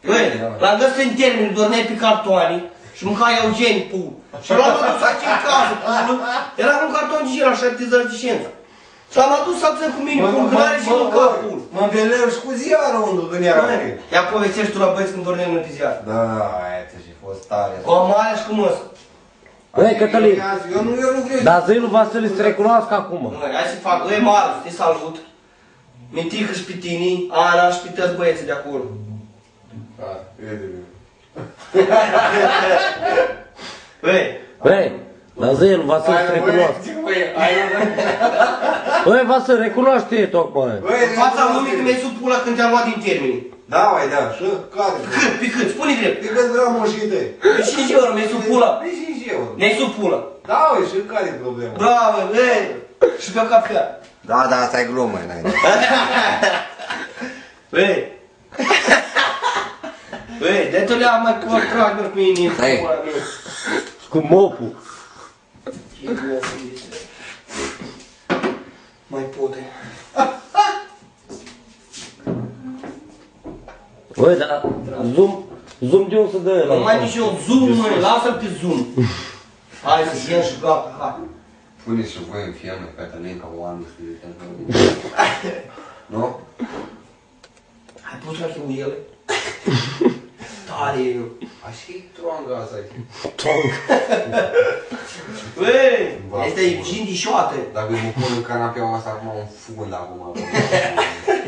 Băi, l-am găsit în termen, dormeai pe cartoane și mâncai Eugen pul. Și l-am adus aici în casă, pulul. Era un carton de gel, așa, de știință. Și l-am adus să țin cu mine pul, că n-are și mânca pul. Mă înveleu și cu ziară unde când era pe. Ia povestești tu la băieți când dormeam în pe ziar. Da, aia și fost tare. Cu amalea și cu măsă. Băi, Cătălin, Eu nu vreau. dar zi lui Vasile să te recunoască acum. Hai să fac, băi Marius, te salut. Mitică și pe tine, Ana și pe toți băieții de acolo. Băi, dar zi lui Vasile să te recunoască. Băi, Vasile, recunoaște-te tocmai. în fața lumii când mi-ai sub pula când te-am luat din termeni. Da, mai da, și care? Pe cât? Spune drept. Pe cât vreau moșii tăi? Pe 5 euro mi-ai sub pula. Pe 5 euro. Mi-ai sub pula. Da, ui, și care-i problema? Bravo, băi. Și pe o cafea. Da, da, asta e glumă înainte. Băi. Băi, de-te le-am mai trag pe mine. Cu mopul. Mai pote. Băi, dar zoom de unde să dă Nu mai nici eu zoom, măi, lasă-l pe zoom. Hai să iem și gata, hai. Puneți și voi în filme, Cătălin, ca oameni să le nu? Hai pus la cu ele. Tare e eu. Așa e tronga asta. Băi, este gindișoată. Dacă mă pun în canapeaua asta, acum un fund acum.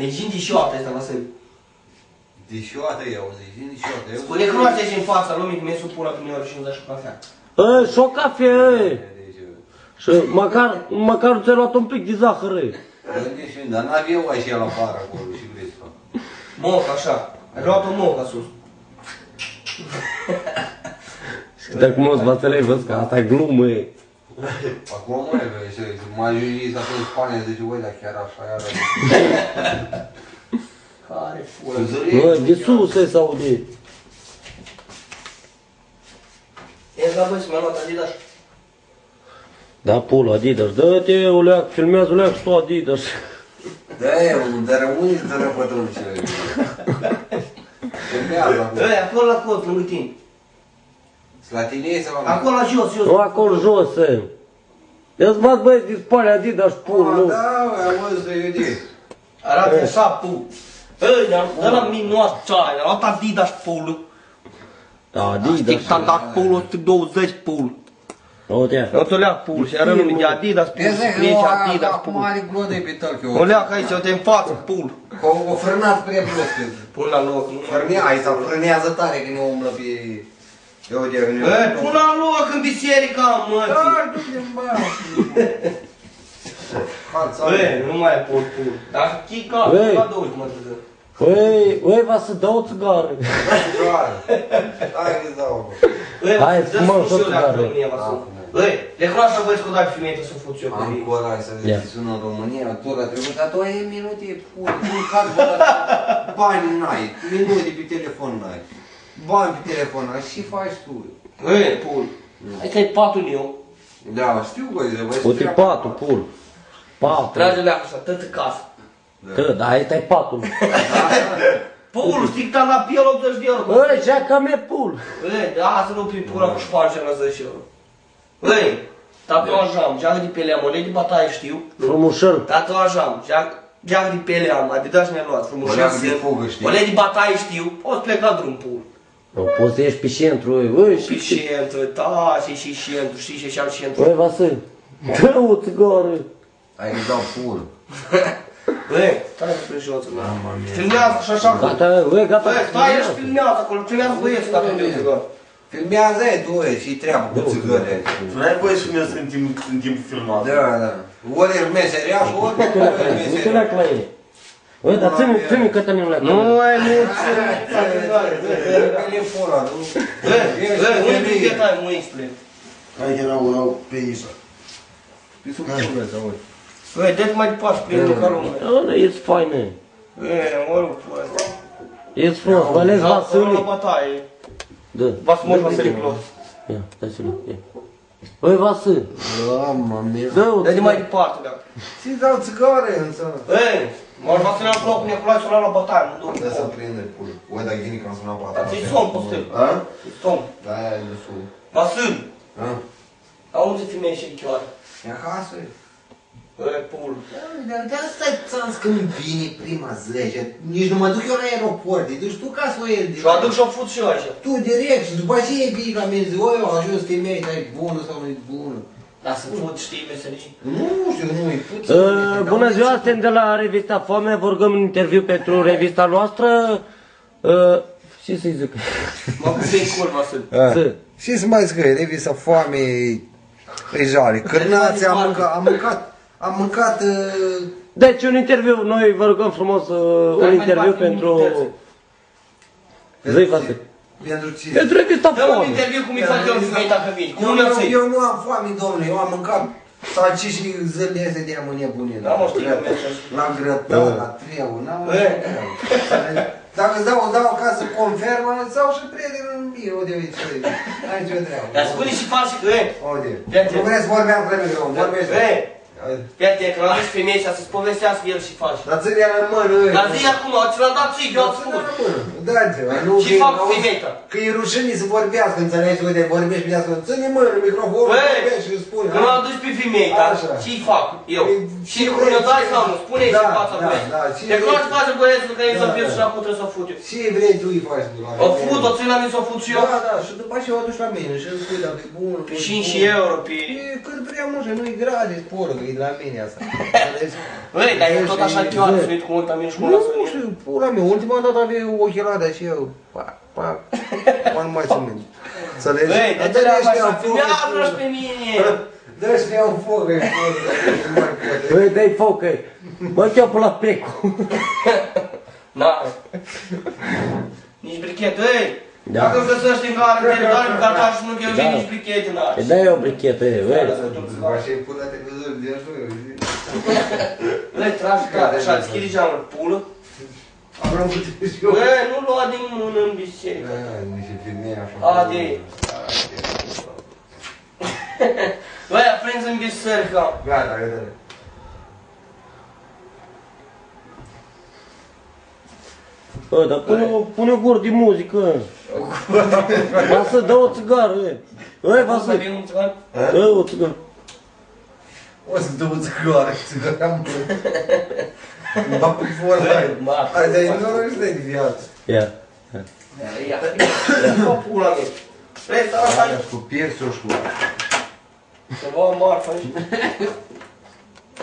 E gindișoată asta, lasă-l. Dișoată eu, dișoată eu. Spune cunoaște și în fața lumii că mi-e sub pula pe mine ori și nu-ți dă și o cafea. Și o cafea, și măcar ți-ai luat un pic de zahăr, Dar n-aveau așa la afară acolo și vrei să fac. Moc, așa. Ai luat o moc sus. Și dacă mă Vasile, văd că asta e glumă, Acum mă și m-a ajungit să în Spania, zice, uite, dar chiar așa iară. Care fură. Băi, de sus se s-aude. E la băi să mi-a luat Adidas. Da, pula, Adidas, dă-te, uleac, filmează uleac și tu Adidas. Da, eu, dar unii să răpătrăm ce filmează acum. Băi, acolo la cod, lângă tine. La tine sau la mine? Acolo la jos, jos. Nu, acolo jos, Ia-ți bat băieți din spate Adidas, pul, nu. Da, am văzut să iudit. Arată așa, pul. Băi, dă la minoasă ceaia, a luat Adidas pul. Adidas. Tic-tac pul, 120 pul. Uite. Eu ți-o leac pul și ară lumii de Adidas pul, scrie și Adidas acum pul. are glodă-i pe tălcă. O leac aici, uite în față, pul. O frânați prea brusc. Pun la loc, nu? Frânea, sau frânează tare când ne umblă pe... Eu uite, când Băi, pun la loc în biserica, mătii. Da, du-te în bani. Băi, nu mai pot pul. Dar chica, Băi. la 20 mă treză. Băi, va să dau o țigară. Hai că-ți dau. Hai, dă fumăm spus tot eu dacă țigară. România va să... Băi, le cunoaște băieți cu dai femeie să fuți eu cu ei. Ancora, hai să vezi, sună în România, tu la trecut, dar tu ai minute, pur, un caz, bani n-ai, minute pe telefon n-ai, bani pe telefon n-ai, și faci tu? Băi, pul. Hai că-i patul meu. Da, știu, băi, Uite patul, pul. Patul. Trage leacul ăsta, tătă casă. Că, da, aici e patul. Pul, sticta la piel 80 de euro. Băi, jaca mea pul. Băi, da, să nu prin pula cu șparge la 10 euro. Băi, tatuaj am, geagă de pelea, molei de bataie știu. Frumușel. Tatuaj am, geagă de pelea am, Adidas mi-a luat, frumușel Molei de sunt. fugă, știi? Molei de bataie știu, poți pleca la drum, pul. Nu poți să ieși pe centru, băi, Și centru, da, și centru, știi ce și-am centru. Băi, Vasile, dă o țigară. Hai că dau pur. Băi, stai cu preșoță, filmează și așa. Gata, băi, gata. Băi, stai și filmează acolo, filmează băieții dacă nu țigară. Filmează-i tu, și treabă cu țigări aici. Nu ai voie să filmezi în timpul filmat. Da, da. Ori ești meseriaș, ori Uite meseriaș. leac la ei. Băi, dar ține Cătălin leac la ei. Nu ai mulțumit. Telefonul, nu? Băi, unde e tai mâinile? Aici erau pe aici. Pe sub cuvânt, să uite. Băi, dă-te mai departe, prinde ca lumea. Ăla, ești faină. Băi, mă rog, băi. Ești frumos, vă ales La Vasile. bătaie. Da. V-ați mult Vasile Clos. Ia, stai-ți-l, ia. Băi, Vasile. Da, mă, mie. Dă-o Dă-te mai departe, da. Ți dau țigară, însă. Băi, M-aș va să-mi la cu Nicolae, să-l la bătaie, nu Da să prinde pulă. Oi, dar gini că am sunat pe Dar asta. ți-i somn, postel. A? Ți-i somn. Da, aia e destul. Vasil, A? auzi femeie și chioară. E acasă. Băi, pul. Dar de asta ți-am zis că îmi vine prima 10. Nici nu mă duc eu la aeroport, te duci tu ca să o iei. Și o aduc și o fut și eu așa. Tu direct și după aceea vii la mine, zic, oi, au ajuns femeie, dar e bună sau nu e bună. Dar să fut, știi meserii. Nu știu, nu e puțin. Bună ziua, suntem de la revista Foame, vă rugăm un interviu pentru revista noastră. Ce să-i zic? Mă puțin cur, Vasil. Să. Și să mai zic că revista Foame e jale. Cârnați, am mâncat... Deci un interviu, noi vă rugăm frumos un interviu pentru... Zi, Vasil. Pentru ce? Pentru revista Dă un Foame. interviu cum îi fac eu femeie dacă vin. Cum nu să-i? Eu nu am foame, domnule, eu am mâncat salciși și zârle astea de am nebunit. Da, mă, știi că merge. La grătar, la treu, n-am Dacă îți dau ca să confirmă, îți dau și prietenul meu de aici. Ai ce treabă. Dar spune și faci că, Aude, Ia-te. nu vrei să vorbeam cu microfon, vorbește. Ia-te, că l-am zis femeie și să-ți povestească el și faci. Dar ține la mână, Dar zi acum, ți l-am dat ție, eu am spus. Da-te, nu Ce fac cu femeia ta? Că e rușine să vorbească, înțelegi? Uite, vorbești bine asta, ține mână microfonul, vorbești și spune. Că l-am dus pe femeia ta, Așa. ce-i fac eu? Și Ce cum vrei, eu dai ce sau vrei? nu? Spune-i și Da, în fața da, băieți. da, ce De vrei? când față băiețul că e să Da, fie da. și acum trebuie să o fut eu. Ce vrei tu îi faci tu la O fut, o țin la mine să o fut și eu. Da, da, și după aceea o aduci la mine și îmi spui dacă e bun. Pe 5 euro, pe... E cât vrea mușă, nu-i gratis, poră, că e de la mine asta. Băi, dar e tot așa chioară, să uit cum uit la mine și cum lasă Nu știu, pula mea, ultima dată avea ochelari de aceea, pac, nu mai țin minte. Înțelegi? Băi, de ce le-am așa? Filmează-și pe mine! Dă-și le iau foc, nu mai pot. Băi, dai foc, mă cheau pe la Pecu. Na. Nici brichetă, ei! Da. Dacă îmi găsești în gara, în teritoriu, în cartaș și nu chelui Da. nici brichete, n-ai. E dai o brichetă, băi. După aceea pula televizor de așa, Băi, tragi gata, așa, deschide geamul, pulă. am putut și eu. Băi, nu lua din mână în biserică. Niște femeie așa. Ade. Băi, aprinzi în biserică. Gata, gata. Bă, dar pune gură de muzică. Lasă, dă o țigară, Băi, O să Vasil, vin un țigan? dă o țigară. O să dau țigară, țigară. Mă pe vorba. Hai, dar e noroc de viață. Ia. Ia, ia, pula mea. Vrei să așa Aia cu piersul și cu... să vă marfă aici?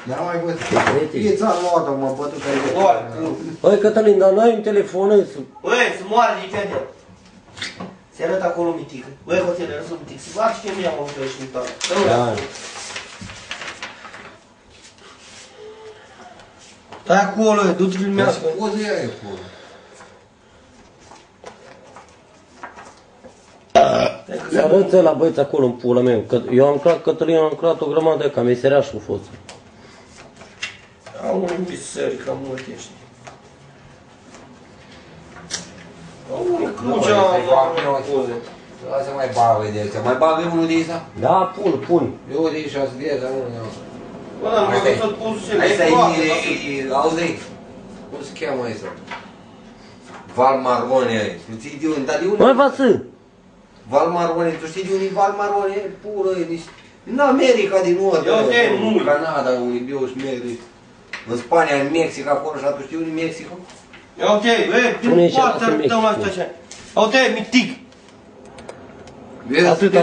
Da, mai văd. E ți-am luat-o, mă, bătut aici. Doare, pula. Băi, Cătălin, dar n-ai un telefon, Băi, să moare de fete. Se arătă acolo mitică. Băi, hotele, răsă mitic. Să fac și femeia mă uite și mită. Da. Stai acolo, du-te filmează. Poze aia, pula. Arăți la băieți acolo în pula mea. Că eu am lucrat, Cătălin, am lucrat o grămadă ca meseriașul fost. Au în biserică multe știi. Au în crucea, mă, poze. Lasă mai bagă de astea. Mai bagă unul de ăsta? Da, pun. Eu de aici să vezi, unul. Bă, dar nu să-l pun și Asta e, auzi, cum se cheamă ăsta? Val Marone, nu ții de unde, dar de unde? Băi, Vasil, Val Marone, tu știi de unde e Val Marone? Pură, e nici... În America din Nord, Eu te mult. în Canada, unde beau și merg, în Spania, în Mexic, acolo, și atunci știi unde e Mexic? Ia uite, băi, Pune din și poartă lasă arătăm mic. asta așa. Ia uite, mitic. Vezi? atât.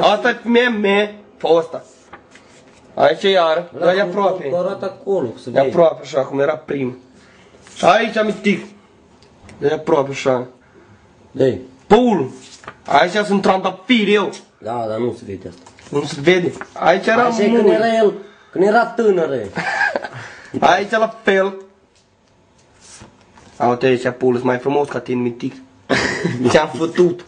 Asta e meme, pe ăsta. Aici e iar, dar e aproape. Arată acolo, să E vezi. aproape așa, cum era prim. Și aici mitic. E aproape așa. Dei. Pul. Aici sunt trandafiri eu. Da, dar nu se vede asta. Nu se vede. Aici era Așa e când mult. era el, când era tânăr. Aici la fel. Uite aici pulul, mai frumos ca tine mitic. Ți-am fătut.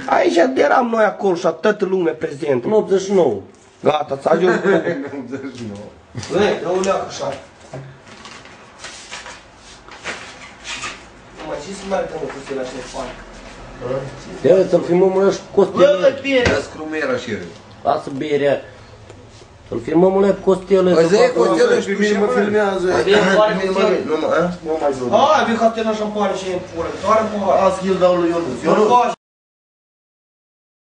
Aici eram noi acolo și toată lumea prezentă. În 89. Gata, ți-a ajuns pulul. Nu. Băi, dă o leacă așa. Mă, ce să mai arătăm cu stele așa de fain? Ia să-l filmăm ăla și cu Bă, costel. bine! Ia scrumera și el. Lasă berea. Îl filmăm ăla cu Costel. Păi zi, Costel, Pe mine mă filmează. Nu mai zău. Hai, vii Catena și-mi pare și în pulă. Doar în pulă. Azi îl dau lui Ionuț. Ionuț.